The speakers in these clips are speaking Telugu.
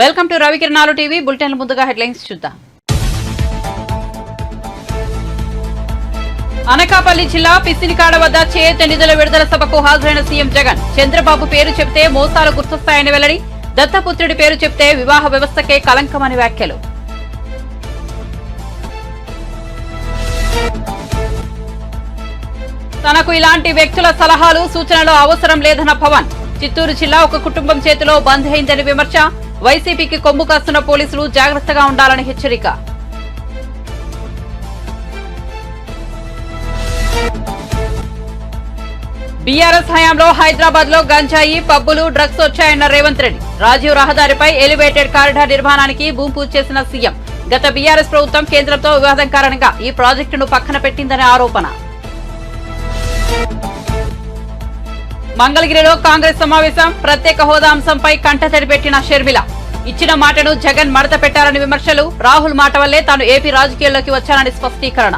వెల్కమ్ టు రవికిరణాలు టీవీ బులెటిన్ ముందుగా హెడ్లైన్స్ చూద్దాం. అనకాపల్లి జిల్లా పిసినికాడ వద్ద చేయూత నిధుల విడుదల సభకు హాజరైన సీఎం జగన్. చంద్రబాబు పేరు చెప్తే మోసాలు గుర్తొస్తాయని వెల్లడి. దత్తపుత్రుడి పేరు చెప్తే వివాహ వ్యవస్థకే కలంకమని వ్యాఖ్యలు. తనకు ఇలాంటి వ్యక్తుల సలహాలు సూచనలు అవసరం లేదన్న పవన్. చిత్తూరు జిల్లా ఒక కుటుంబం చేతిలో బంద్ అయిందని విమర్శ. వైసీపీకి కొమ్ము కాస్తున్న పోలీసులు జాగ్రత్తగా ఉండాలని హెచ్చరిక. బీఆర్ఎస్ హయాంలో హైదరాబాద్ లో గంజాయి పబ్బులు డ్రగ్స్ వచ్చాయన్న రేవంత్ రెడ్డి. రాజీవ్ రహదారిపై ఎలివేటెడ్ కారిడార్ నిర్మాణానికి భూమి పూజ చేసిన సీఎం. గత బీఆర్ఎస్ ప్రభుత్వం కేంద్రంతో వివాదం కారణంగా ఈ ప్రాజెక్టును పక్కన పెట్టిందనే ఆరోపణ. మంగళగిరిలో కాంగ్రెస్ సమావేశం. ప్రత్యేక హోదా అంశంపై కంటతడి పెట్టిన షర్మిల. ఇచ్చిన మాటను జగన్ మడత పెట్టారని విమర్శలు. రాహుల్ మాట వల్లే తాను ఏపీ రాజకీయాల్లోకి వచ్చానని స్పష్టీకరణ.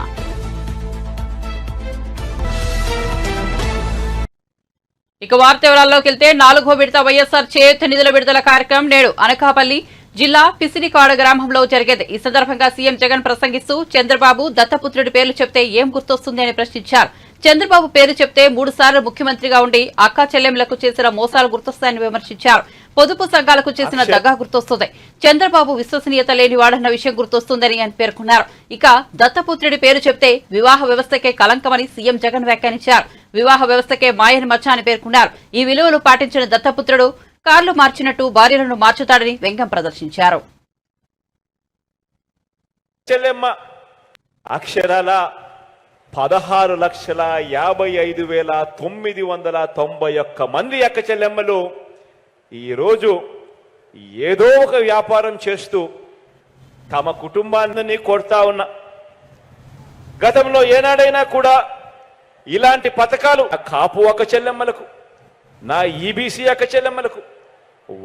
ఇక వార్త వివరాల్లోకి వెళ్తే 4వ విడత వైఎస్ఆర్ చేయూత నిధుల విడుదల కార్యక్రమం నేడు అనకాపల్లి జిల్లా పిసినికాడ గ్రామంలో జరిగేది. ఈ సందర్భంగా సీఎం జగన్ ప్రసంగిస్తూ చంద్రబాబు దత్తపుత్రుడి పేర్లు చెప్తే ఏం గుర్తొస్తుంది అని ప్రశ్నించారు. చంద్రబాబు పేరు చెప్తే 3 సార్లు ముఖ్యమంత్రిగా ఉండి అక్కా చెల్లెంలకు చేసిన మోసాలు గుర్తొస్తాయని విమర్శించారు. పొదుపు సంఘాలకు చేసిన దగా గుర్తొస్తుంది. చంద్రబాబు విశ్వసనీయత లేనివాడన్న విషయం గుర్తొస్తుందని ఆయన పేర్కొన్నారు. ఇక దత్తపుత్రుడి పేరు చెప్తే వివాహ వ్యవస్థకే కలంకమని సీఎం జగన్ వ్యాఖ్యానించారు. వివాహ వ్యవస్థకే మాయని మచ్చ అని పేర్కొన్నారు. ఈ విలువలు పాటించిన దత్తపుత్రుడు కార్లు మార్చినట్టు భార్యలను మార్చుతాడని వ్యంగ్యం ప్రదర్శించారు. అక్షరాల 16,55,991 మంది అక్క చెల్లెమ్మలు ఈరోజు ఏదో ఒక వ్యాపారం చేస్తూ తమ కుటుంబాన్ని కొడతా ఉన్నా. గతంలో ఏనాడైనా కూడా ఇలాంటి పథకాలు కాపు అక్క చెల్లెమ్మలకు, నా ఈబీసీ అక్క చెల్లెమ్మలకు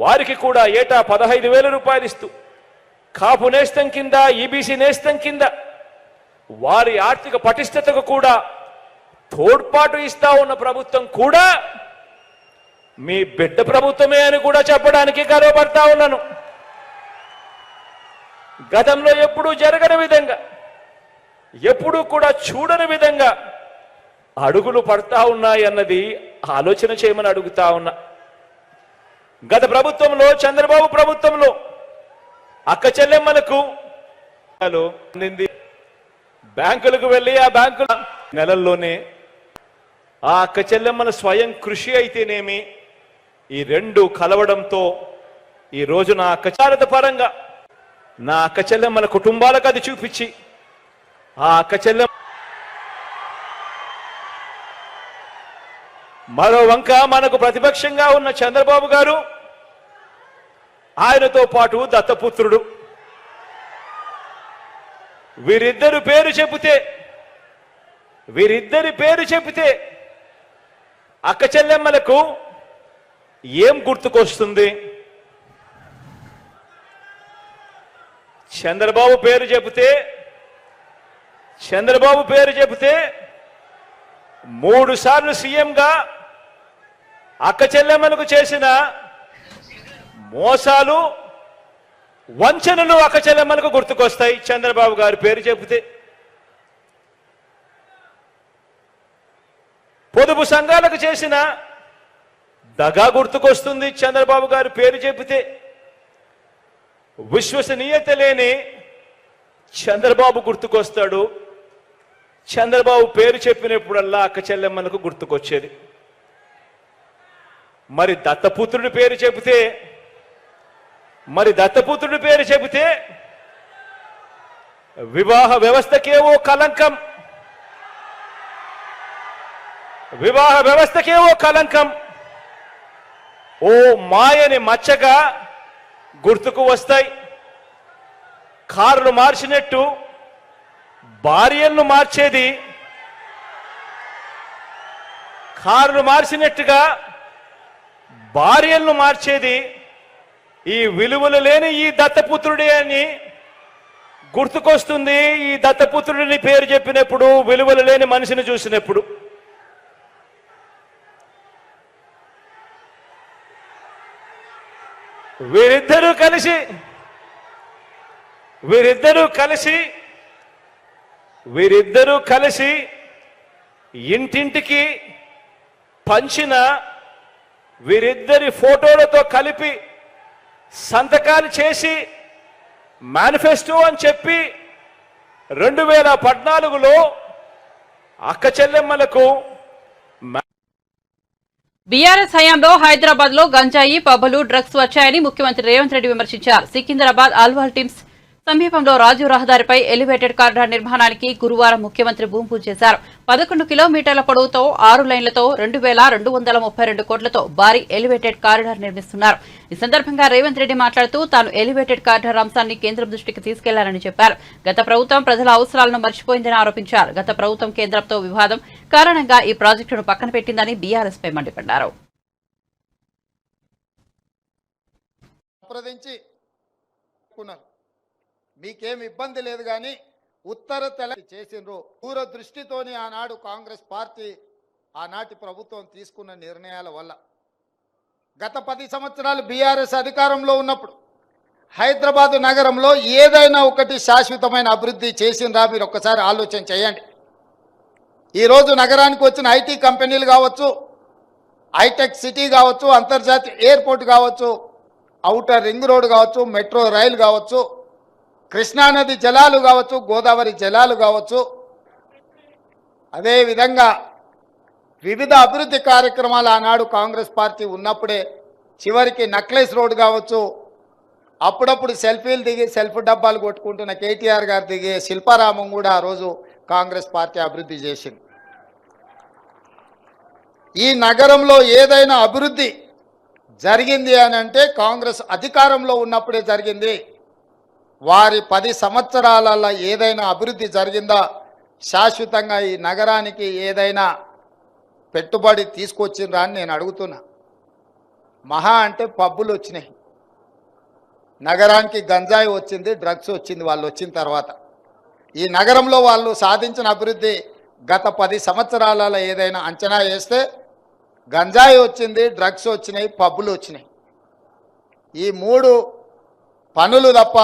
వారికి కూడా ఏటా 15,000 రూపాయలు ఇస్తూ కాపు నేస్తం కింద ఈబీసీ నేస్తం కింద వారి ఆర్థిక పటిష్టతకు కూడా తోడ్పాటు ఇస్తా ఉన్న ప్రభుత్వం కూడా మీ బిడ్డ ప్రభుత్వమే అని కూడా చెప్పడానికి గర్వపడతా ఉన్నాను. గతంలో ఎప్పుడూ జరగని విధంగా, ఎప్పుడూ కూడా చూడని విధంగా అడుగులు పడతా ఉన్నాయన్నది ఆలోచన చేయమని అడుగుతా ఉన్నా. గత ప్రభుత్వంలో, చంద్రబాబు ప్రభుత్వంలో అక్క చెల్లెమ్మలకు అందింది. బ్యాంకులకు వెళ్ళి ఆ బ్యాంకుల నెలల్లోనే ఆ అక్క చెల్లెమ్మల స్వయం కృషి అయితేనేమి ఈ రెండు కలవడంతో ఈ రోజు నా అక్క చారత పరంగా నా అక్క చెల్లెమ్మల కుటుంబాలకు అది చూపించి ఆ అక్క చెల్లెమ్మ మరో వంక మనకు ప్రతిపక్షంగా ఉన్న చంద్రబాబు గారు, ఆయనతో పాటు దత్తపుత్రుడు, వీరిద్దరి పేరు చెబితే అక్క చెల్లెమ్మలకు ఏం గుర్తుకొస్తుంది? చంద్రబాబు పేరు చెబితే 3 సార్లు సీఎంగా అక్క చెల్లెమ్మలకు చేసిన మోసాలు, వంచనలు అక్క చెల్లెమ్మలకు గుర్తుకొస్తాయి చంద్రబాబు గారి పేరు చెబితే. పొదుపు సంఘాలకు చేసిన దగా గుర్తుకొస్తుంది చంద్రబాబు గారి పేరు చెబితే. విశ్వసనీయత లేని చంద్రబాబు గుర్తుకొస్తాడు. చంద్రబాబు పేరు చెప్పినప్పుడల్లా అక్క చెల్లెమ్మలకు గుర్తుకొచ్చేది. మరి దత్తపుత్రుడి పేరు చెబితే వివాహ వ్యవస్థకే ఓ కలంకం, ఓ మాయని మచ్చగా గుర్తుకు వస్తాయి. కార్లు మార్చినట్టు భార్యలను మార్చేది, కార్లు మార్చినట్టుగా భార్యలను మార్చేది ఈ విలువలు లేని ఈ దత్తపుత్రుడే అని గుర్తుకొస్తుంది. ఈ దత్తపుత్రుడిని పేరు చెప్పినప్పుడు, విలువలు లేని మనిషిని చూసినప్పుడు. వీరిద్దరూ కలిసి ఇంటింటికి పంచిన వీరిద్దరి ఫోటోలతో కలిపి సంతకాలు చేసి మేనిఫెస్టో అని చెప్పి 2014లో అక్క చెల్లెమ్మలకు బీఆర్ఎస్ హయాంలో హైదరాబాద్ లో గంజాయి పబ్బులు డ్రగ్స్ వచ్చాయని ముఖ్యమంత్రి రేవంత్ రెడ్డి విమర్శించారు. సికింద్రాబాద్ అల్వాల్ టీమ్స్ సమీపంలో రాజీవ్ రహదారిపై ఎలివేటెడ్ కారిడార్ నిర్మాణానికి గురువారం ముఖ్యమంత్రి భూమి పూజ చేశారు. 11 కిలోమీటర్ల పొడవుతో 6 లైన్లతో 2,232 కోట్లతో భారీ ఎలివేటెడ్ కారిడార్ నిర్మిస్తున్నారు. ఈ సందర్భంగా రేవంత్ రెడ్డి మాట్లాడుతూ తాను ఎలివేటెడ్ కారిడార్ అంశాన్ని కేంద్రం దృష్టికి తీసుకెళ్లారని చెప్పారు. గత ప్రభుత్వం ప్రజల అవసరాలను మర్చిపోయిందని ఆరోపించారు. గత ప్రభుత్వం కేంద్రంతో వివాదం కారణంగా ఈ ప్రాజెక్టును పక్కన పెట్టిందని బీఆర్ఎస్ పై మండిపడ్డారు. మీకేం ఇబ్బంది లేదు కానీ ఉత్తర తెలంగాణ చేసిండ్రు దూరదృష్టితోని ఆనాడు కాంగ్రెస్ పార్టీ ఆనాటి ప్రభుత్వం తీసుకున్న నిర్ణయాల వల్ల గత 10 సంవత్సరాలు బీఆర్ఎస్ అధికారంలో ఉన్నప్పుడు హైదరాబాదు నగరంలో ఏదైనా ఒకటి శాశ్వతమైన అభివృద్ధి చేసిండ్రా మీరు ఒక్కసారి ఆలోచన చేయండి. ఈరోజు నగరానికి వచ్చిన ఐటీ కంపెనీలు కావచ్చు, హైటెక్ సిటీ కావచ్చు, అంతర్జాతీయ ఎయిర్పోర్ట్ కావచ్చు, ఔటర్ రింగ్ రోడ్ కావచ్చు, మెట్రో రైలు కావచ్చు, కృష్ణానది జలాలు కావచ్చు, గోదావరి జలాలు కావచ్చు, అదేవిధంగా వివిధ అభివృద్ధి కార్యక్రమాలు ఆనాడు కాంగ్రెస్ పార్టీ ఉన్నప్పుడే చివరికి నక్లెస్ రోడ్ కావచ్చు, అప్పుడప్పుడు సెల్ఫీలు దిగి సెల్ఫ్ డబ్బాలు కొట్టుకుంటున్న కేటీఆర్ గారు దిగే శిల్పారామం కూడా ఆ రోజు కాంగ్రెస్ పార్టీ అభివృద్ధి చేసింది. ఈ నగరంలో ఏదైనా అభివృద్ధి జరిగింది అని అంటే కాంగ్రెస్ అధికారంలో ఉన్నప్పుడే జరిగింది. వారి 10 సంవత్సరాలలో ఏదైనా అభివృద్ధి జరిగిందా, శాశ్వతంగా ఈ నగరానికి ఏదైనా పెట్టుబడి తీసుకొచ్చిండ్రా అని నేను అడుగుతున్నా. మహా అంటే పబ్బులు వచ్చినాయి, నగరానికి గంజాయి వచ్చింది, డ్రగ్స్ వచ్చింది వాళ్ళు వచ్చిన తర్వాత. ఈ నగరంలో వాళ్ళు సాధించిన అభివృద్ధి గత 10 సంవత్సరాలలో ఏదైనా అంచనా వేస్తే గంజాయి వచ్చింది, డ్రగ్స్ వచ్చినాయి, పబ్బులు వచ్చినాయి. ఈ 3 పనులు తప్ప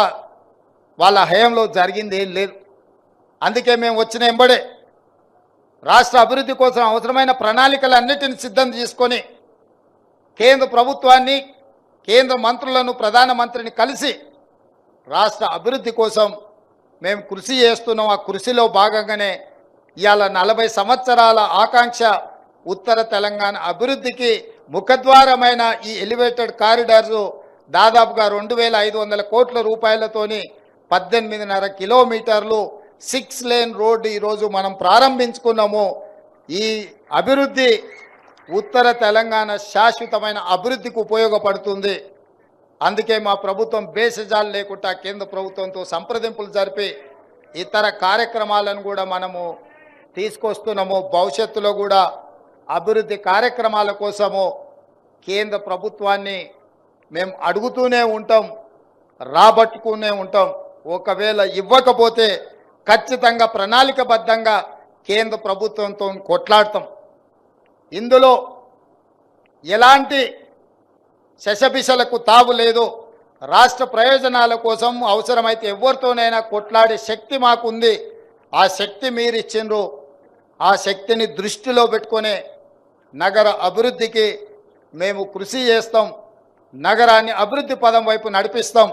వాళ్ళ హయాంలో జరిగింది ఏం లేదు. అందుకే మేము వచ్చిన ఎంబడే రాష్ట్ర అభివృద్ధి కోసం అవసరమైన ప్రణాళికలన్నిటిని సిద్ధం చేసుకొని కేంద్ర ప్రభుత్వాన్ని, కేంద్ర మంత్రులను, ప్రధానమంత్రిని కలిసి రాష్ట్ర అభివృద్ధి కోసం మేము కృషి చేస్తున్నాం. ఆ కృషిలో భాగంగానే ఇవాళ 40 సంవత్సరాల ఆకాంక్ష ఉత్తర తెలంగాణ అభివృద్ధికి ముఖద్వారమైన ఈ ఎలివేటెడ్ కారిడార్స్ దాదాపుగా 2,500 కోట్ల రూపాయలతోని 18.5 కిలోమీటర్లు 6 లేన్ రోడ్డు ఈరోజు మనం ప్రారంభించుకున్నాము. ఈ అభివృద్ధి ఉత్తర తెలంగాణ శాశ్వతమైన అభివృద్ధికి ఉపయోగపడుతుంది. అందుకే మా ప్రభుత్వం బేసజాలు లేకుండా కేంద్ర ప్రభుత్వంతో సంప్రదింపులు జరిపి ఇతర కార్యక్రమాలను కూడా మనము తీసుకొస్తున్నాము. భవిష్యత్తులో కూడా అభివృద్ధి కార్యక్రమాల కోసము కేంద్ర ప్రభుత్వాన్ని మేము అడుగుతూనే ఉంటాం, రాబట్టుకునే ఉంటాం. ఒకవేళ ఇవ్వకపోతే ఖచ్చితంగా ప్రణాళికబద్ధంగా కేంద్ర ప్రభుత్వంతో కొట్లాడతాం. ఇందులో ఎలాంటి శశబిషలకు తావు లేదు. రాష్ట్ర ప్రయోజనాల కోసం అవసరమైతే ఎవరితోనైనా కొట్లాడే శక్తి మాకుంది. ఆ శక్తి మీరు ఇచ్చిండ్రు. ఆ శక్తిని దృష్టిలో పెట్టుకునే నగర అభివృద్ధికి మేము కృషి చేస్తాం. నగరాన్ని అభివృద్ధి పదం వైపు నడిపిస్తాం.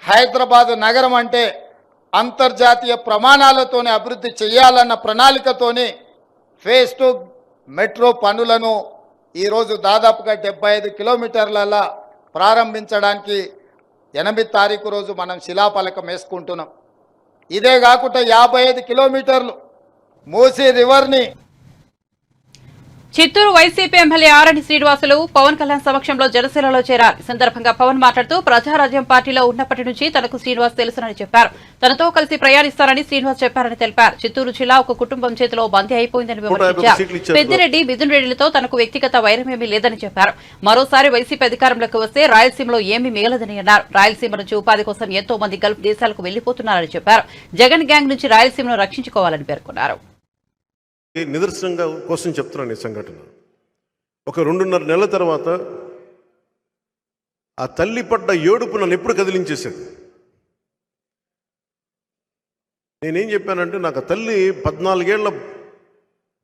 హైదరాబాద్ నగరం అంటే అంతర్జాతీయ ప్రమాణాలతోనే అభివృద్ధి చేయాలన్న ప్రణాళికతోని ఫేజ్ 2 మెట్రో పనులను ఈరోజు దాదాపుగా 75 కిలోమీటర్ల ప్రారంభించడానికి 8 తారీఖు రోజు మనం శిలాఫలకం వేసుకుంటున్నాం. ఇదే కాకుండా 55 కిలోమీటర్లు మూసీ రివర్ని. చిత్తూరు వైసీపీ ఎమ్మెల్యే ఆరణి శ్రీనివాసులు పవన్ కళ్యాణ్ సమక్షంలో జనసేనలో చేరారు. ఈ సందర్భంగా పవన్ మాట్లాడుతూ ప్రజారాజ్యం పార్టీలో ఉన్నప్పటి నుంచి తనకు శ్రీనివాస్ తెలుసునని చెప్పారు. తనతో కలిసి ప్రయాణిస్తారని శ్రీనివాస్ చెప్పారని తెలిపారు. చిత్తూరు జిల్లా ఒక కుటుంబం చేతిలో బందీ అయిపోయిందని విమర్శించారు. పెద్దిరెడ్డి, మిథున్ రెడ్డిలతో తనకు వ్యక్తిగత వైరమేమీ లేదని చెప్పారు. మరోసారి వైసీపీ అధికారంలోకి వస్తే రాయలసీమలో ఏమీ మిగలదని అన్నారు. రాయలసీమ నుంచి ఉపాధి కోసం ఎంతో మంది గల్ఫ్ దేశాలకు వెళ్లిపోతున్నారని చెప్పారు. జగన్ గ్యాంగ్ నుంచి రాయలసీమను రక్షించుకోవాలని పేర్కొన్నారు. నిదర్శనంగా కోసం చెప్తున్నాను. ఈ సంఘటన ఒక 2.5 నెలల తర్వాత ఆ తల్లి పడ్డ ఏడుపు నన్ను ఎప్పుడు కదిలించేశాడు. నేనేం చెప్పానంటే, నాకు ఆ తల్లి 14 ఏళ్ల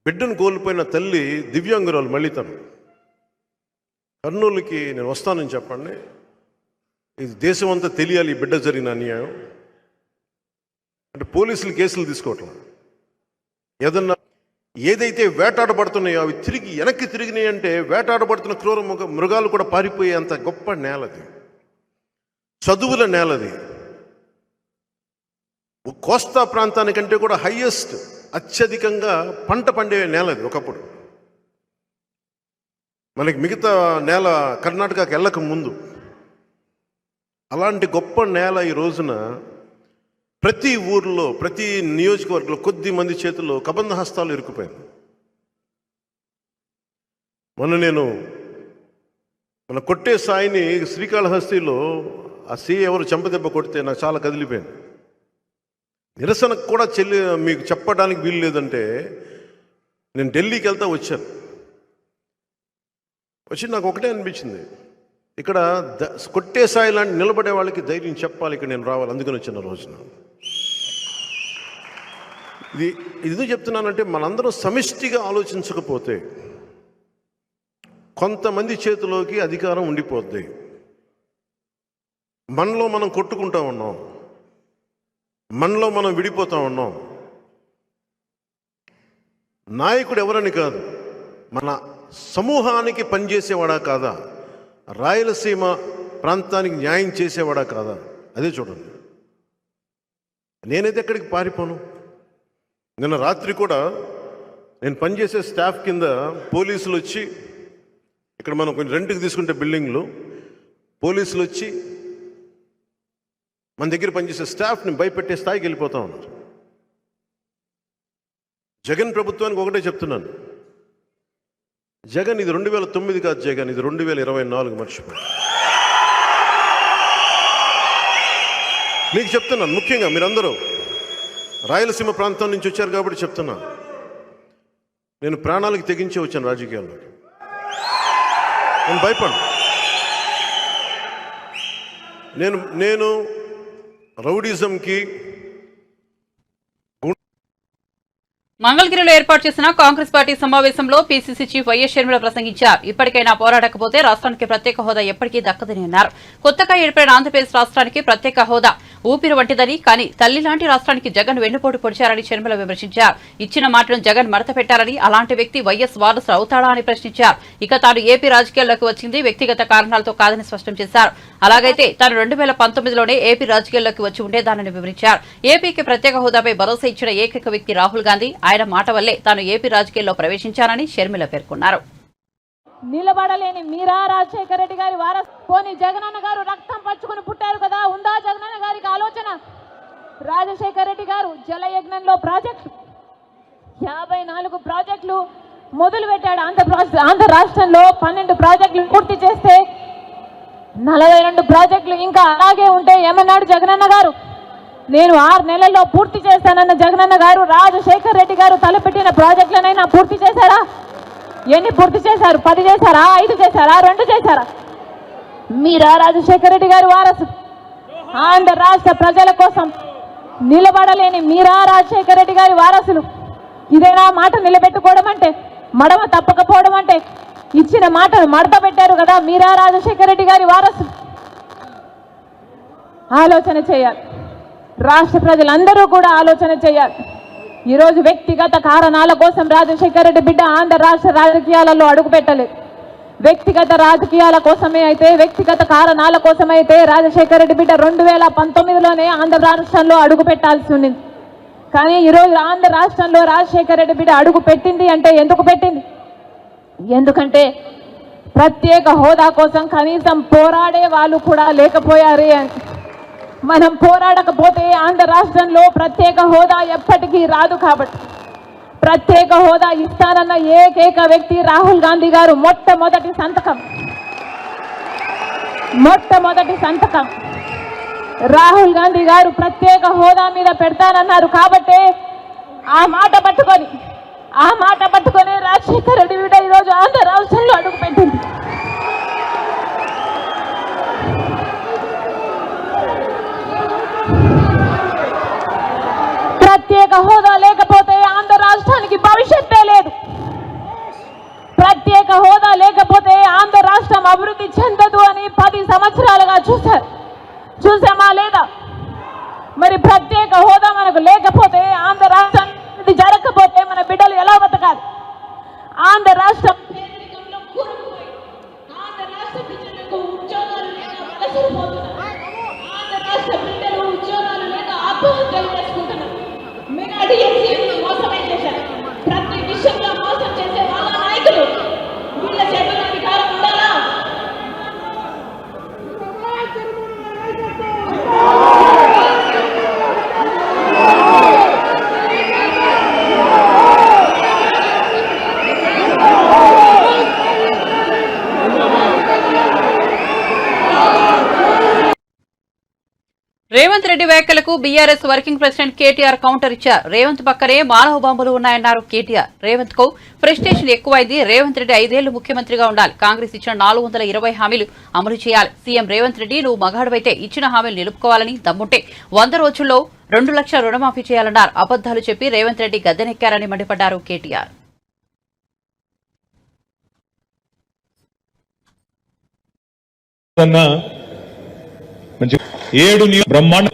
బిడ్డను కోల్పోయిన తల్లి దివ్యాంగురాలు. మళ్ళీ తను కర్నూలుకి నేను వస్తానని చెప్పండి, ఇది దేశం అంతా తెలియాలి ఈ బిడ్డ జరిగిన అన్యాయం అంటే. పోలీసులు కేసులు తీసుకోవట్లేదు. ఏదన్నా ఏదైతే వేటాడబడుతున్నాయో అవి తిరిగి వెనక్కి తిరిగినాయి అంటే, వేటాడబడుతున్న క్రూర మృగాలు కూడా పారిపోయేంత గొప్ప నేలది, చదువుల నేలది. కోస్తా ప్రాంతానికంటే కూడా హైయెస్ట్, అత్యధికంగా పంట పండే నేలది ఒకప్పుడు. మనకి మిగతా నేల కర్ణాటకకి వెళ్ళక ముందు. అలాంటి గొప్ప నేల ఈ రోజున ప్రతి ఊర్లో, ప్రతి నియోజకవర్గంలో కొద్ది మంది చేతుల్లో కబంధ హస్తాలు ఇరుక్కుపోయింది. మన కొట్టే సాయిని శ్రీకాళహస్తిలో ఆ సీఏ ఎవరు చెంపదెబ్బ కొడితే నాకు చాలా కదిలిపోయింది. నిరసనకు కూడా మీకు చెప్పడానికి వీలు లేదంటే, నేను ఢిల్లీకి వెళ్తా వచ్చాను. నాకు ఒకటే అనిపించింది, ఇక్కడ కొట్టే సాయి లాంటి నిలబడే వాళ్ళకి ధైర్యం చెప్పాలి, ఇక్కడ నేను రావాలి, అందుకని వచ్చిన రోజున. ఇది చెప్తున్నానంటే, మనందరం సమిష్టిగా ఆలోచించకపోతే కొంతమంది చేతిలోకి అధికారం ఉండిపోద్ది. మనలో మనం కొట్టుకుంటా ఉన్నాం, మనలో మనం విడిపోతూ ఉన్నాం. నాయకుడు ఎవరని కాదు, మన సమూహానికి పనిచేసేవాడా కాదా, రాయలసీమ ప్రాంతానికి న్యాయం చేసేవాడా కాదా, అదే చూడండి. నేనైతే ఎక్కడికి పారిపోను. నిన్న రాత్రి కూడా నేను పనిచేసే స్టాఫ్ కింద పోలీసులు వచ్చి, ఇక్కడ మనం కొంచెం రెంట్కి తీసుకుంటే బిల్డింగ్లు, పోలీసులు వచ్చి మన దగ్గర పనిచేసే స్టాఫ్ని భయపెట్టే స్థాయికి వెళ్ళిపోతా ఉన్నారు. జగన్ ప్రభుత్వానికి ఒకటే చెప్తున్నాను, జగన్ ఇది 2009 కాదు, జగన్ ఇది 2024. మర్చిపోయి మీకు చెప్తున్నాను, ముఖ్యంగా మీరందరూ రాయలసీమ ప్రాంతం నుంచి వచ్చారు కాబట్టి చెప్తున్నాను. నేను ప్రాణాలకు తెగించి వచ్చాను రాజకీయాల్లోకి. నేను భయపడను. నేను రౌడీజంకి మంగళగిరిలో ఏర్పాటు చేసిన కాంగ్రెస్ పార్టీ సమావేశంలో పీసీసీ చీఫ్ వైఎస్ షర్మిల ప్రసంగించారు. ఇప్పటికైనా పోరాడకపోతే రాష్ట్రానికి ప్రత్యేక హోదా ఎప్పటికీ దక్కదని అన్నారు. కొత్తగా ఏర్పడిన ఆంధ్రప్రదేశ్ రాష్ట్రానికి ప్రత్యేక హోదా ఊపిరి వంటిదని, కానీ తల్లి లాంటి రాష్ట్రానికి జగన్ వెన్నుపోటు పొడిచారని షర్మిల విమర్శించారు. ఇచ్చిన మాటను జగన్ మడత పెట్టారని, అలాంటి వ్యక్తి వైఎస్ వారసు అవుతాడా అని ప్రశ్నించారు. ఇక తాను ఏపీ రాజకీయాల్లోకి వచ్చింది వ్యక్తిగత కారణాలతో కాదని స్పష్టం చేశారు. అలాగైతే తాను 2019లోనే ఏపీ రాజకీయాల్లోకి వచ్చి ఉండేదానని వివరించారు. ఏపీకి ప్రత్యేక హోదాపై భరోసా ఇచ్చిన ఏకైక వ్యక్తి రాహుల్ గాంధీ. ఆయన మాట వల్లే తాను ఏపీ రాజకీయాల్లో ప్రవేశించానని షర్మిల పేర్కొన్నారు. నిలబడలేని మీరా రాజశేఖర రెడ్డి గారి వారసు పోని జగనన్న గారు రక్తం పచ్చుకుని పుట్టారు కదా, ఉందా జగనన్న గారికి ఆలోచన? రాజశేఖర రెడ్డి గారు జలయజ్ఞంలో ప్రాజెక్టు 54 ప్రాజెక్టులు మొదలు పెట్టాడు. ఆంధ్ర రాష్ట్రంలో 12 ప్రాజెక్టులు పూర్తి చేస్తే 42 ప్రాజెక్టులు ఇంకా అలాగే ఉంటే ఏమన్నాడు జగనన్న గారు? నేను 6 నెలల్లో పూర్తి చేస్తానన్న జగనన్న గారు రాజశేఖర రెడ్డి గారు తలపెట్టిన ప్రాజెక్టులనైనా పూర్తి చేశారా? ఎన్ని పూర్తి చేశారు? 10 చేశారా? 5 చేశారా? 2 చేశారా? మీరా రాజశేఖర రెడ్డి గారి వారసు? ఆంధ్ర రాష్ట్ర ప్రజల కోసం నిలబడలేని మీరా రాజశేఖర రెడ్డి గారి వారసులు. ఇదేనా మాట నిలబెట్టుకోవడం అంటే? మడమ తప్పకపోవడం అంటే? ఇచ్చిన మాటను మడత పెట్టారు కదా మీరా రాజశేఖర రెడ్డి గారి వారసు. ఆలోచన చేయాలి, రాష్ట్ర ప్రజలందరూ కూడా ఆలోచన చేయాలి. ఈరోజు వ్యక్తిగత కారణాల కోసం రాజశేఖర రెడ్డి బిడ్డ ఆంధ్ర రాష్ట్ర రాజకీయాలలో అడుగుపెట్టలేదు. వ్యక్తిగత రాజకీయాల కోసమే అయితే, వ్యక్తిగత కారణాల కోసమైతే రాజశేఖర రెడ్డి బిడ్డ 2019లోనే ఆంధ్ర రాష్ట్రంలో అడుగు పెట్టాల్సి ఉంది. కానీ ఈరోజు ఆంధ్ర రాష్ట్రంలో రాజశేఖర రెడ్డి బిడ్డ అడుగు పెట్టింది అంటే ఎందుకు పెట్టింది? ఎందుకంటే ప్రత్యేక హోదా కోసం కనీసం పోరాడే వాళ్ళు కూడా లేకపోయారు అని. మనం పోరాడకపోతే ఆంధ్ర రాష్ట్రంలో ప్రత్యేక హోదా ఎప్పటికీ రాదు. కాబట్టి ప్రత్యేక హోదా ఇస్తానన్న ఏకైక వ్యక్తి రాహుల్ గాంధీ గారు. మొట్టమొదటి సంతకం రాహుల్ గాంధీ గారు ప్రత్యేక హోదా మీద పెడతానన్నారు. కాబట్టి ఆ మాట పట్టుకొని రాజశేఖర రెడ్డి బిడ్డ ఈరోజు ఆంధ్ర రాష్ట్రంలో అడుగుపెట్టింది. అభివృద్ధి చెందదు అని 10 సంవత్సరాలుగా చూసామా లేదా? మరి ప్రత్యేక హోదా మనకు లేకపోతే, ఆంధ్ర రాష్ట్రం జరగకపోతే మన బిడ్డలు ఎలా బతకాలి? ఆంధ్ర రాష్ట్రం పేదరికంలో కూరుకుపోయి, ఆంధ్ర రాష్ట్ర ప్రజలకు ఉద్యోగాలు లేక వలసపోతున్నారు. ఆంధ్ర రాష్ట్ర బిడ్డలు ఉద్యోగాలు లేక ఆత్మహత్యలు చేసుకుంటున్నారు. మెగా డిఎస్సీని మోసమే చేశారు. ప్రతి విషయంలో మోసం చేసే వాళ్ళ నాయకులు వీళ్ళ చేతుల అధికారం ఉండాలా? రేవంత్ రెడ్డి వ్యాఖ్యలకు BRS working president KTR counter ఇచ్చారు. రేవంత్ పక్కనే మానవ బాంబులు ఉన్నాయన్నారు కేటీఆర్. రేవంత్ కు ఫ్రస్ట్రేషన్ ఎక్కువైంది. రేవంత్ రెడ్డి 5 ఏళ్లు ముఖ్యమంత్రిగా ఉండాలి. కాంగ్రెస్ ఇచ్చిన 420 హామీలు అమలు చేయాలి. సీఎం రేవంత్ రెడ్డి, నువ్వు మగాడువైతే ఇచ్చిన హామీలు నిలుపుకోవాలని, దమ్ముంటే 100 రోజుల్లో 2 లక్షల రుణమాఫీ చేయాలన్నారు. అబద్దాలు చెప్పి రేవంత్ రెడ్డి గద్దెనెక్కారని మండిపడ్డారు కేటీఆర్. ఏడు బ్రహ్మాండ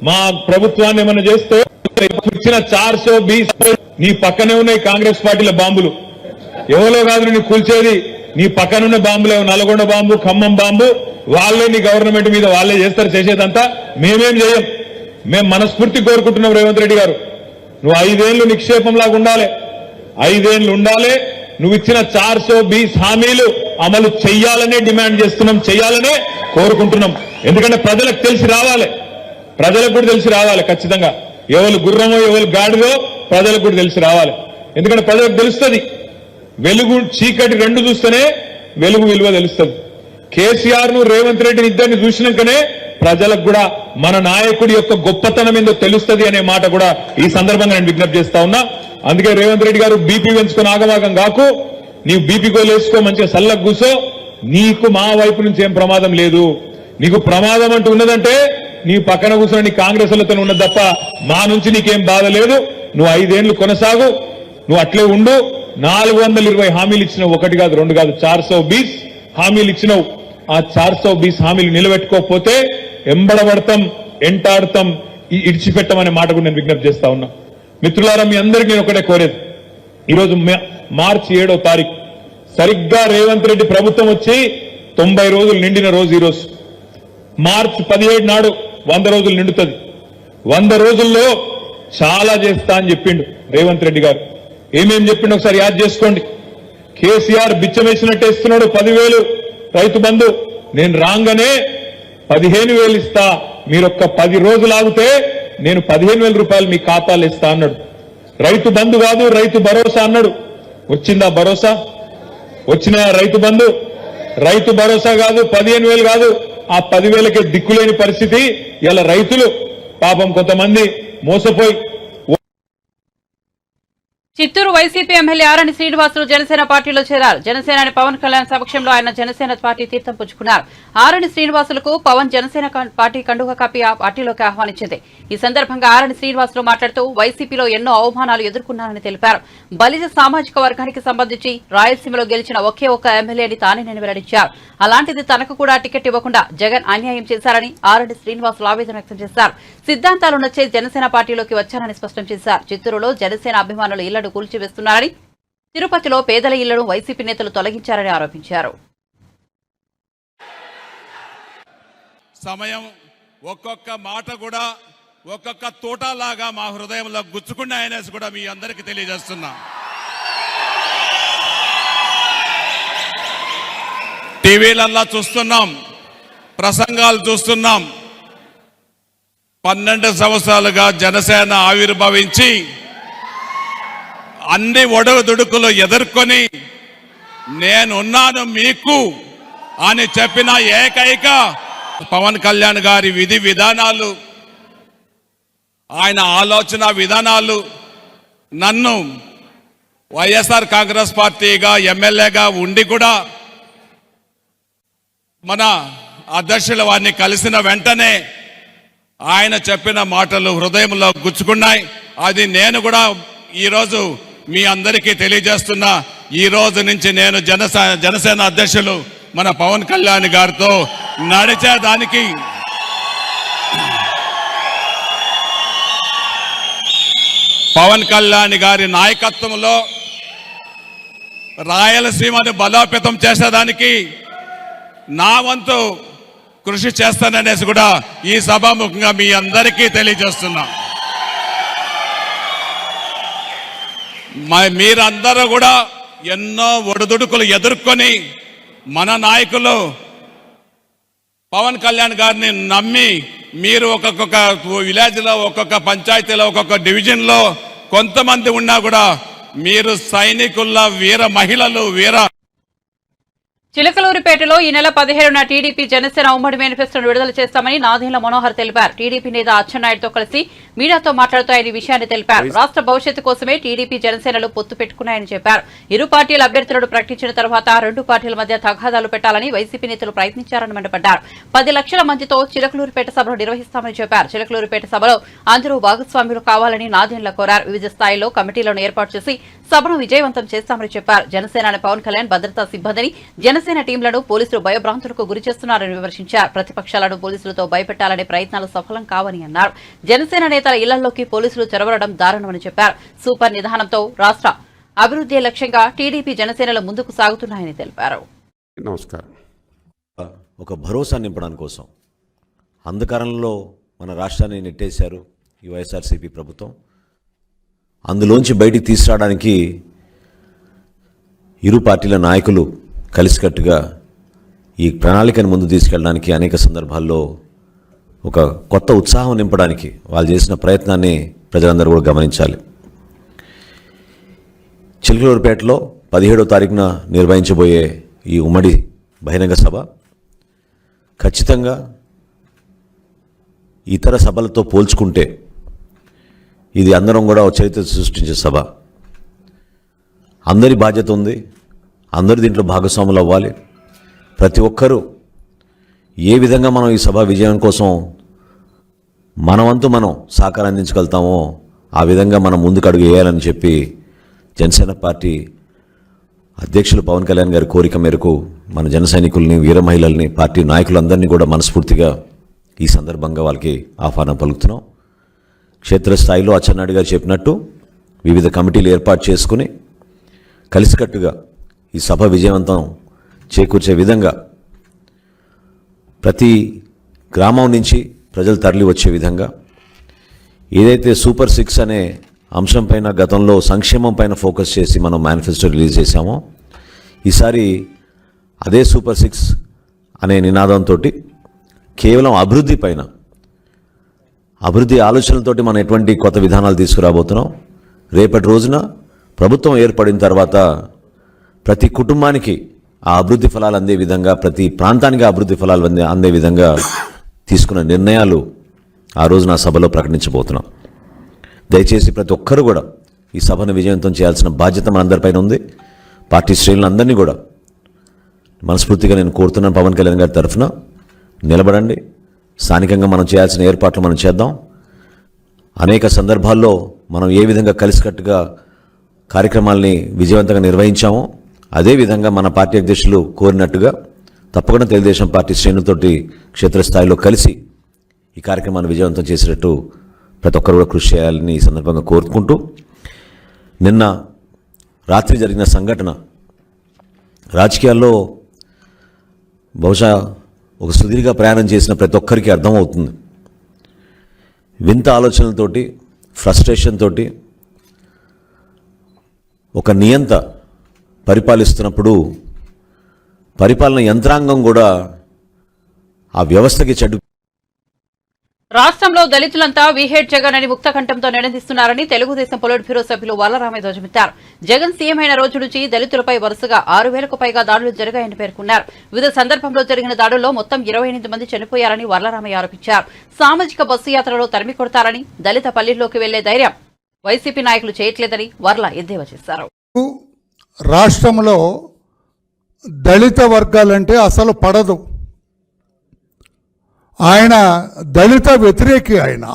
మా ప్రభుత్వాన్ని ఏమన్నా చేస్తే ఇచ్చిన 420 నీ పక్కనే ఉన్నాయి కాంగ్రెస్ పార్టీల బాంబులు. ఎవరో కాదు నీ కూల్చేది, నీ పక్కనున్న బాంబులే. నల్గొండ బాంబు, ఖమ్మం బాంబు, వాళ్ళే నీ గవర్నమెంట్ మీద వాళ్ళే చేస్తారు. చేసేదంతా మేమేం చేయం. మేము మనస్ఫూర్తి కోరుకుంటున్నాం రేవంత్ రెడ్డి గారు, నువ్వు 5 ఏళ్లు నిక్షేపంలాగా ఉండాలి. 5 ఏళ్లు ఉండాలి. నువ్వు ఇచ్చిన 420 హామీలు అమలు చెయ్యాలనే డిమాండ్ చేస్తున్నాం, చెయ్యాలనే కోరుకుంటున్నాం. ఎందుకంటే ప్రజలకు తెలిసి రావాలి, ప్రజలకు కూడా తెలిసి రావాలి. ఖచ్చితంగా ఎవరు గుర్రమో ఎవరు గాడిదో ప్రజలకు కూడా తెలిసి రావాలి. ఎందుకంటే ప్రజలకు తెలుస్తుంది, వెలుగు చీకటి రెండు చూస్తేనే వెలుగు విలువ తెలుస్తుంది. కేసీఆర్ ను రేవంత్ రెడ్డిని ఇద్దరిని చూసినాకనే ప్రజలకు కూడా మన నాయకుడి యొక్క గొప్పతనం ఏందో తెలుస్తుంది అనే మాట కూడా ఈ సందర్భంగా నేను విజ్ఞప్తి చేస్తా ఉన్నా. అందుకే రేవంత్ రెడ్డి గారు బీపీ పెంచుకొని ఆగమాగం కాకు, నీవు బీపీ గోలు వేసుకో, మంచిగా సల్లకు కూసో. నీకు మా వైపు నుంచి ఏం ప్రమాదం లేదు. నీకు ప్రమాదం అంటూ ఉన్నదంటే నీ పక్కన కూర్చొని నీ కాంగ్రెస్ లతో ఉన్నది తప్ప మా నుంచి నీకేం బాధ లేదు. నువ్వు 5 ఏళ్లు కొనసాగు, నువ్వు అట్లే ఉండు. 420 హామీలు ఇచ్చినావు, 1 కాదు 2 కాదు, 420 హామీలు ఇచ్చినావు. ఆ 420 హామీలు నిలబెట్టుకోకపోతే ఎంబడబడతాం, ఎంటాడతాం, ఇడిచిపెట్టమనే మాట కూడా నేను విజ్ఞప్తి చేస్తా ఉన్నా. మిత్రులారా, మీ అందరికీ నేను ఒకటే కోరేది, ఈరోజు మార్చి 7వ తారీఖు సరిగ్గా రేవంత్ రెడ్డి ప్రభుత్వం వచ్చి 90 రోజులు నిండిన రోజు ఈరోజు. మార్చి 17 నాడు 100 రోజులు నిండుతుంది. 100 రోజుల్లో చాలా చేస్తా అని చెప్పిండు రేవంత్ రెడ్డి గారు. ఏమేం చెప్పిండు ఒకసారి యాద్ చేసుకోండి. కేసీఆర్ బిచ్చమేసినట్టు ఇస్తున్నాడు 10,000 రైతు బంధు. నేను రాగానే 15,000 ఇస్తా, మీరొక్క 10 రోజులు ఆగితే నేను 15,000 రూపాయలు మీ ఖాతాలు ఇస్తా అన్నాడు. రైతు బంధు కాదు, రైతు భరోసా అన్నాడు. వచ్చిందా భరోసా? వచ్చిన రైతు బంధు? రైతు భరోసా కాదు, 15,000 కాదు, ఆ 10,000కే దిక్కులేని పరిస్థితి. ఇలా రైతులు పాపం కొంతమంది మోసపోయి. చిత్తూరు వైసీపీ ఎమ్మెల్యే ఆరణి శ్రీనివాసులు జనసేన పార్టీలో చేరారు. జనసేనాని పవన్ కళ్యాణ్ సమక్షంలో ఆయన జనసేన పార్టీ తీర్థం పుచ్చుకున్నారు. ఆరణి శ్రీనివాసులకు పవన్ జనసేన పార్టీ కండువా కప్పి ఆ పార్టీలోకి ఆహ్వానించింది. ఈ సందర్భంగా ఆరణి శ్రీనివాసులు మాట్లాడుతూ వైసీపీలో ఎన్నో అవమానాలు ఎదుర్కొన్నారని తెలిపారు. బలిజ సామాజిక వర్గానికి సంబంధించి రాయలసీమలో గెలిచిన ఒకే ఒక్క ఎమ్మెల్యేని తానేనని వెల్లడించారు. అలాంటిది తనకు కూడా టికెట్ ఇవ్వకుండా జగన్ అన్యాయం చేశారని ఆరణి శ్రీనివాసులు ఆవేదన వ్యక్తం చేశారు. సిద్ధాంతాలు నచ్చే జనసేన పార్టీలోకి వచ్చారని స్పష్టం చేశారు. చిత్తూరులో జనసేన అభిమానులు ఇళ్లను కూల్చివేస్తున్నారని, తిరుపతిలో పేదల ఇళ్లను వైసీపీ నేతలు తొలగించారని ఆరోపించారు. సమయం ఒక్కొక్క మాట కూడా ఒక్కొక్క తోటలాగా మా హృదయంలో గుచ్చుకున్నాయనేసి కూడా మీ అందరికీ తెలియజేస్తున్నా. టీవీలల్లా చూస్తున్నాం, ప్రసంగాలు చూస్తున్నాం. 12 సంవత్సరాలుగా జనసేన ఆవిర్భవించి అన్ని ఒడదుడుకులు ఎదుర్కొని నేనున్నాను మీకు అని చెప్పిన ఏకైక పవన్ కళ్యాణ్ గారి విధి విధానాలు, ఆయన ఆలోచన విధానాలు నన్ను వైఎస్ఆర్ కాంగ్రెస్ పార్టీగా ఎమ్మెల్యేగా ఉండి కూడా మన అధ్యక్షుల వారిని కలిసిన వెంటనే ఆయన చెప్పిన మాటలు హృదయంలో గుచ్చుకున్నాయి. అది నేను కూడా ఈరోజు మీ అందరికీ తెలియజేస్తున్నా. ఈ రోజు నుంచి నేను జనసేన అధ్యక్షులు మన పవన్ కళ్యాణ్ గారితో నడిచేదానికి పవన్ కళ్యాణ్ గారి నాయకత్వంలో రాయలసీమను బలోపేతం చేసేదానికి నా వంతు కృషి చేస్తాననేసి కూడా ఈ సభాముఖంగా మీ అందరికీ తెలియజేస్తున్నా. మీరందరూ కూడా ఎన్నో ఒడిదుడుకులు ఎదుర్కొని మన నాయకులు పవన్ కళ్యాణ్ గారిని నమ్మి మీరు ఒక్కొక్క విలేజ్లో, ఒక్కొక్క పంచాయతీలో, ఒక్కొక్క డివిజన్లో కొంతమంది ఉన్నా కూడా మీరు సైనికుల వీర మహిళలు, వీర చిలకలూరిపేటలో ఈ నెల 17న టీడీపీ జనసేన ఉమ్మడి మేనిఫెస్టోను విడుదల చేస్తామని నాదెండ్ల మనోహర్ తెలిపారు. టీడీపీ నేత అచ్చెన్నాయుడుతో కలిసి మీడియాతో మాట్లాడుతూ ఆయన ఈ విషయాన్ని తెలిపారు. రాష్ట్ర భవిష్యత్తు కోసమే టీడీపీ జనసేనలు పొత్తు పెట్టుకున్నాయని చెప్పారు. ఇరు పార్టీల అభ్యర్థులను ప్రకటించిన తర్వాత రెండు పార్టీల మధ్య తగాదాలు పెట్టాలని వైసీపీ నేతలు ప్రయత్నించారని మండిపడ్డారు. 10 లక్షల మందితో చిలకలూరిపేట సభను నిర్వహిస్తామని చెప్పారు. చిలకలూరిపేట సభలో అందరూ భాగస్వామ్యులు కావాలని నాదెండ్ల కోరారు. వివిధ స్థాయిల్లో కమిటీలను ఏర్పాటు చేసి సభను విజయవంతం చేస్తామని చెప్పారు. జనసేనాని పవన్ కళ్యాణ్ భద్రతా సిబ్బందిని, జనసేన టీంలను పోలీసులు భయభ్రాంతులకు గురి చేస్తున్నారని విమర్శించారు. ప్రతిపక్షాలను పోలీసులతో భయపెట్టాలనే ప్రయత్నాలు సఫలం కావని అన్నారు. జనసేన నేతల ఇళ్లలోకి పోలీసులు చొరబడడం దారుణమని చెప్పారు. సూపర్ నిదానంతో రాష్ట్ర అభివృద్ధి లక్ష్యంగా టీడీపీ జనసేనలు ముందుకు సాగుతున్నాయని తెలిపారు. నమస్కారం. ఒక భరోసా నింపడానికి కోసం అంధకారంలో మన రాష్ట్రాన్ని నెట్టేశారు ఈ వైఎస్ఆర్సీపీ ప్రభుత్వం. అందులోంచి బయటికి తీసుకురావడానికి ఇరు పార్టీల నాయకులు కలిసికట్టుగా ఈ ప్రణాళికను ముందు తీసుకెళ్ళడానికి అనేక సందర్భాల్లో ఒక కొత్త ఉత్సాహం నింపడానికి వాళ్ళు చేసిన ప్రయత్నాన్ని ప్రజలందరూ కూడా గమనించాలి. చిలకలూరుపేటలో 17వ తారీఖున నిర్వహించబోయే ఈ ఉమ్మడి బహిరంగ సభ ఖచ్చితంగా ఇతర సభలతో పోల్చుకుంటే ఇది అందరం కూడా చరిత్ర సృష్టించే సభ. అందరి బాధ్యత ఉంది, అందరు దీంట్లో భాగస్వాములు అవ్వాలి. ప్రతి ఒక్కరూ ఏ విధంగా మనం ఈ సభ విజయం కోసం మనవంతు మనం సహకారం అందించగలుగుతామో ఆ విధంగా మనం ముందుకు అడుగు వేయాలని చెప్పి జనసేన పార్టీ అధ్యక్షులు పవన్ కళ్యాణ్ గారి కోరిక మేరకు మన జన సైనికుల్ని, వీర మహిళల్ని, పార్టీ నాయకులందరినీ కూడా మనస్ఫూర్తిగా ఈ సందర్భంగా వాళ్ళకి ఆహ్వానం పలుకుతున్నాం. క్షేత్రస్థాయిలో అచ్చెన్నాయుడు గారు చెప్పినట్టు వివిధ కమిటీలు ఏర్పాటు చేసుకుని కలిసికట్టుగా ఈ సభ విజయవంతం చేకూర్చే విధంగా ప్రతి గ్రామం నుంచి ప్రజలు తరలి వచ్చే విధంగా ఏదైతే సూపర్ 6 అనే అంశం పైన గతంలో సంక్షేమం పైన ఫోకస్ చేసి మనం మేనిఫెస్టో రిలీజ్ చేశామో ఈసారి అదే సూపర్ 6 అనే నినాదంతో కేవలం అభివృద్ధి పైన, అభివృద్ధి ఆలోచనలతోటి మనం ఎటువంటి కొత్త విధానాలు తీసుకురాబోతున్నాం. రేపటి రోజున ప్రభుత్వం ఏర్పడిన తర్వాత ప్రతి కుటుంబానికి ఆ అభివృద్ధి ఫలాలు అందే విధంగా, ప్రతి ప్రాంతానికి అభివృద్ధి ఫలాలు అందే విధంగా తీసుకున్న నిర్ణయాలు ఆ రోజున ఆ సభలో ప్రకటించబోతున్నాం. దయచేసి ప్రతి ఒక్కరు కూడా ఈ సభను విజయవంతం చేయాల్సిన బాధ్యత మనందరిపైన ఉంది. పార్టీ శ్రేణులందరినీ కూడా మనస్ఫూర్తిగా నేను కోరుతున్నాను, పవన్ కళ్యాణ్ గారి తరఫున నిలబడండి. స్థానికంగా మనం చేయాల్సిన ఏర్పాట్లు మనం చేద్దాం. అనేక సందర్భాల్లో మనం ఏ విధంగా కలిసికట్టుగా కార్యక్రమాల్ని విజయవంతంగా నిర్వహించామో అదేవిధంగా మన పార్టీ అధ్యక్షులు కోరినట్టుగా తప్పకుండా తెలుగుదేశం పార్టీ శ్రేణులతోటి క్షేత్రస్థాయిలో కలిసి ఈ కార్యక్రమాన్ని విజయవంతం చేసేటట్టు ప్రతి ఒక్కరు కూడా కృషి చేయాలని ఈ సందర్భంగా కోరుకుంటూ, నిన్న రాత్రి జరిగిన సంఘటన రాజకీయాల్లో బహుశా ఒక సుదీర్ఘ ప్రయాణం చేసిన ప్రతి ఒక్కరికి అర్థమవుతుంది. వింత ఆలోచనలతోటి, ఫ్రస్ట్రేషన్ తోటి ఒక నియంత పరిపాలిస్తున్నప్పుడు పరిపాలన యంత్రాంగం కూడా ఆ వ్యవస్థకి చెడు. రాష్ట్రంలో దళితులంతా వీహెడ్ జగన్ అని ముక్తకంఠంతో నినదిస్తున్నారని తెలుగుదేశం పొలిట్ బ్యూరో సభ్యులు వల్లరామయ్య ధ్వజమెత్తారు. జగన్ సీఎం అయిన రోజు నుంచి దళితులపై వరుసగా 6,000కు పైగా దాడులు జరిగాయని పేర్కొన్నారు. వివిధ సందర్భంలో జరిగిన దాడుల్లో మొత్తం 28 మంది చనిపోయారని వల్లరామయ్య ఆరోపించారు. సామాజిక బస్సు యాత్రలో తరిమి కొడతారని, దళిత పల్లెల్లోకి వెళ్లే ధైర్యం వైసీపీ నాయకులు చేయట్లేదని వర్ల ఎద్దేవా చేశారు. రాష్ట్రంలో దళిత వర్గాలంటే అసలు పడదు. ఆయన దళిత వ్యతిరేకి. ఆయన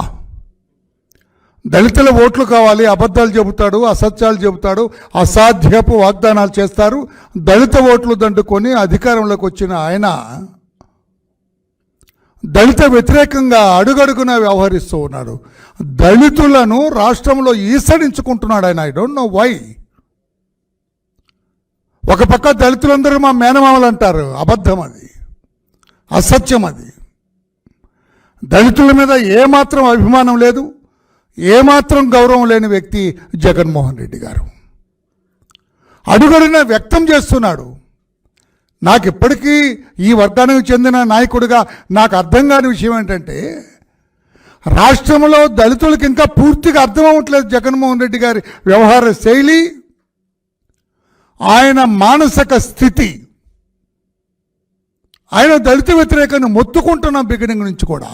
దళితుల ఓట్లు కావాలి, అబద్ధాలు చెబుతాడు, అసత్యాలు చెబుతాడు, అసాధ్యపు వాగ్దానాలు చేస్తారు. దళిత ఓట్లు దండుకొని అధికారంలోకి వచ్చిన ఆయన దళిత వ్యతిరేకంగా అడుగడుగున వ్యవహరిస్తూ ఉన్నాడు. దళితులను రాష్ట్రంలో ఈసడించుకుంటున్నాడు ఆయన. I don't know why. ఒక పక్క దళితులందరూ మా మేనమామలు అంటారు. అబద్ధం అది, అసత్యం అది. దళితుల మీద ఏమాత్రం అభిమానం లేదు, ఏమాత్రం గౌరవం లేని వ్యక్తి జగన్మోహన్ రెడ్డి గారు. అడుగడుగున వ్యక్తం చేస్తున్నాడు. నాకు ఇప్పటికీ ఈ వర్గానికి చెందిన నాయకుడిగా నాకు అర్థం కాని విషయం ఏంటంటే, రాష్ట్రంలో దళితులకు ఇంకా పూర్తిగా అర్థం అవ్వట్లేదు జగన్మోహన్ రెడ్డి గారి వ్యవహార శైలి, ఆయన మానసిక స్థితి. ఆయన దళిత వ్యతిరేకాన్ని మొత్తుకుంటున్న బిగినింగ్ నుంచి కూడా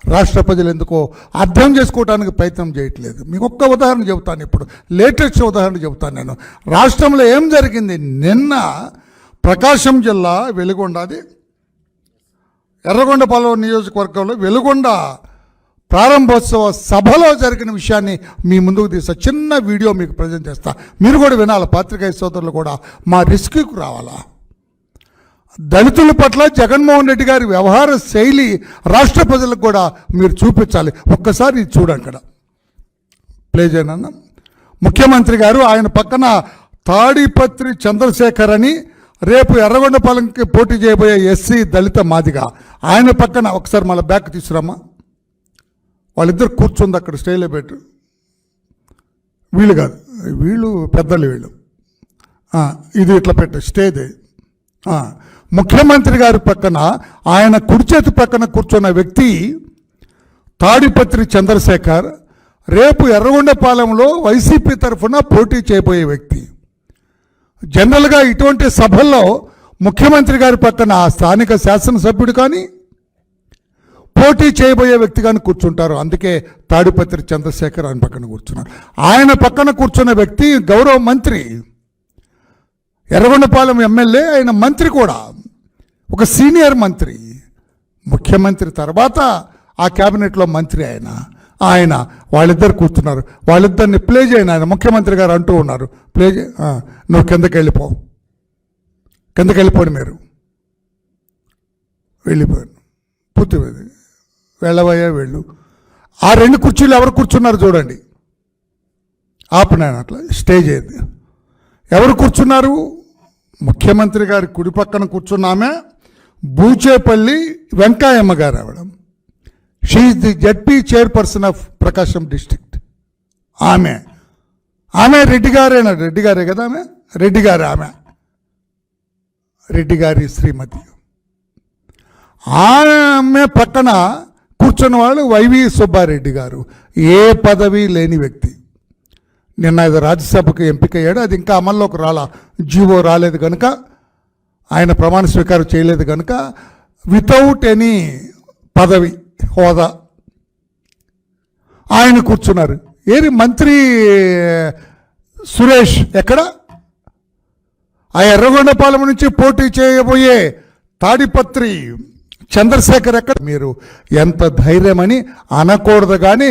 రాష్ట్ర ప్రజలు ఎందుకో అర్థం చేసుకోవడానికి ప్రయత్నం చేయట్లేదు. మీకు ఒక్క ఉదాహరణ చెబుతాను, ఇప్పుడు లేటెస్ట్ ఉదాహరణ చెబుతాను నేను. రాష్ట్రంలో ఏం జరిగింది? నిన్న ప్రకాశం జిల్లా వెలుగొండది ఎర్రగొండపాలెం నియోజకవర్గంలో వెలుగొండ ప్రారంభోత్సవ సభలో జరిగిన విషయాన్ని మీ ముందుకు తీస్తా. చిన్న వీడియో మీకు ప్రజెంట్ చేస్తా, మీరు కూడా వినాలి. పాత్రికేయ సోదరులు కూడా మా రిస్క్కి రావాలా. దళితుల పట్ల జగన్మోహన్ రెడ్డి గారి వ్యవహార శైలి రాష్ట్ర ప్రజలకు కూడా మీరు చూపించాలి. ఒక్కసారి ఇది చూడండి. అక్కడ ప్లే చేయనన్న. ముఖ్యమంత్రి గారు, ఆయన పక్కన తాడిపత్రి చంద్రశేఖర్ అని రేపు ఎర్రగొండపాలెంకి పోటీ చేయబోయే ఎస్సీ దళిత మాదిగా, ఆయన పక్కన ఒకసారి మళ్ళీ బ్యాక్ తీసుకురామ్మా. వాళ్ళిద్దరు కూర్చుంది అక్కడ స్టేజ్లో పెట్టు. వీళ్ళు కాదు, వీళ్ళు పెద్దలు, వీళ్ళు. ఇది ఇట్లా పెట్టు స్టేజ్. ముఖ్యమంత్రి గారి పక్కన, ఆయన కుడి చేతి పక్కన కూర్చున్న వ్యక్తి తాడిపత్రి చంద్రశేఖర్, రేపు ఎర్రగొండపాలెంలో వైసీపీ తరఫున పోటీ చేయబోయే వ్యక్తి. జనరల్గా ఇటువంటి సభల్లో ముఖ్యమంత్రి గారి పక్కన స్థానిక శాసనసభ్యుడు కానీ పోటీ చేయబోయే వ్యక్తి కానీ కూర్చుంటారు. అందుకే తాడిపత్రి చంద్రశేఖర్ ఆయన పక్కన కూర్చున్నారు. ఆయన పక్కన కూర్చున్న వ్యక్తి గౌరవ మంత్రి, ఎర్రగొండపాలెం ఎమ్మెల్యే, ఆయన మంత్రి కూడా, ఒక సీనియర్ మంత్రి. ముఖ్యమంత్రి తర్వాత ఆ క్యాబినెట్లో మంత్రి ఆయన వాళ్ళిద్దరు కూర్చున్నారు. వాళ్ళిద్దరిని ప్లే చేయను. ఆయన ముఖ్యమంత్రి గారు అంటూ ఉన్నారు, ప్లే నువ్వు కిందకి వెళ్ళిపోండి, మీరు వెళ్ళిపోయాను, పూర్తి వెళ్ళబోయే వెళ్ళు. ఆ రెండు కుర్చీలు ఎవరు కూర్చున్నారు చూడండి. ఆపినాను అట్లా స్టేజ్ అయింది. ఎవరు కూర్చున్నారు? ముఖ్యమంత్రి గారి కుడి పక్కన కూర్చున్నామే బూచేపల్లి వెంకాయమ్మ గారు. She is the ZP chairperson of Prakasam district. ఆమె రెడ్డి గారే కదా, రెడ్డి గారి శ్రీమతి. ఆమె పక్కన కూర్చున్న వాళ్ళు వైవి సుబ్బారెడ్డి గారు, ఏ పదవి లేని వ్యక్తి. నిన్న ఇది రాజ్యసభకు ఎంపికయ్యాడు, అది ఇంకా అమల్లోకి జీవో రాలేదు కనుక, ఆయన ప్రమాణ స్వీకారం చేయలేదు కనుక, వితౌట్ ఎనీ పదవి హోదా ఆయన కూర్చున్నారు. ఏది మంత్రి సురేష్ ఎక్కడ? ఆ ఎర్రగొండపాలెం నుంచి పోటీ చేయబోయే తాడిపత్రి చంద్రశేఖర్ ఎక్కడ? మీరు ఎంత ధైర్యమని అనకూడదు కానీ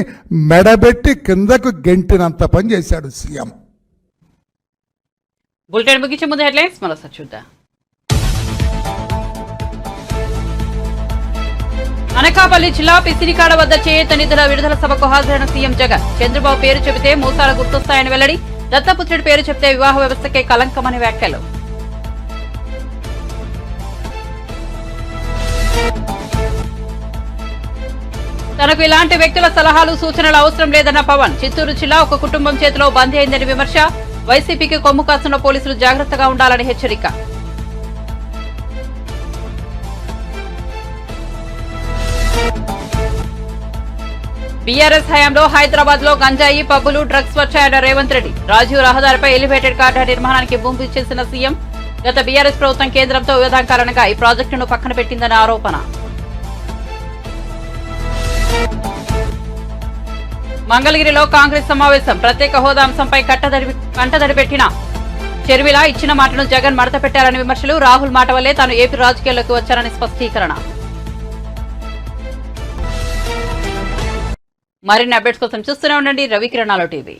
మెడబెట్టి కిందకు గెంటినంత పని చేశాడు సీఎం. బులెటిన్ ముగించే ముందు హెడ్లైన్స్ మరోసారి చూద్దాం. అనకాపల్లి జిల్లా పిసిరికాడ వద్ద చేయూత నిధుల విడుదల సభకు హాజరైన సీఎం జగన్. చంద్రబాబు పేరు చెబితే మోసాలు గుర్తొస్తాయని వెల్లడి. దత్తపుత్రుడి పేరు చెబితే వివాహ వ్యవస్థకే కలంకమని వ్యాఖ్యలు. తనకు ఇలాంటి వ్యక్తుల సలహాలు సూచనలు అవసరం లేదన్న పవన్. చిత్తూరు జిల్లా ఒక కుటుంబం చేతిలో బందీ అయిందని విమర్శ. వైసీపీకి కొమ్ము కాస్తున్న పోలీసులు జాగ్రత్తగా ఉండాలని హెచ్చరిక. బీఆర్ఎస్ హయాంలో హైదరాబాద్ లో గంజాయి, పబ్బులు, డ్రగ్స్ వచ్చాయన్న రేవంత్ రెడ్డి. రాజీవ్ రహదారిపై ఎలివేటెడ్ కారిడార్ నిర్మాణానికి భూమి చేసిన సీఎం. గత బీఆర్ఎస్ ప్రభుత్వం కేంద్రంతో వివాదం కారణంగా ఈ ప్రాజెక్టును పక్కన పెట్టిందన్న ఆరోపణ. మంగళగిరిలో కాంగ్రెస్ సమావేశం. ప్రత్యేక హోదా అంశంపై కంటదడి పెట్టిన షర్మిల ఇచ్చిన మాటను జగన్ మడత పెట్టారని విమర్శలు. రాహుల్ మాట వల్లే తాను ఏపీ రాజకీయాల్లోకి వచ్చారని స్పష్టీకరణ. మరిన్ని అప్డేట్స్ కోసం చూస్తూనే ఉండండి రవికిరణాలు టీవీ.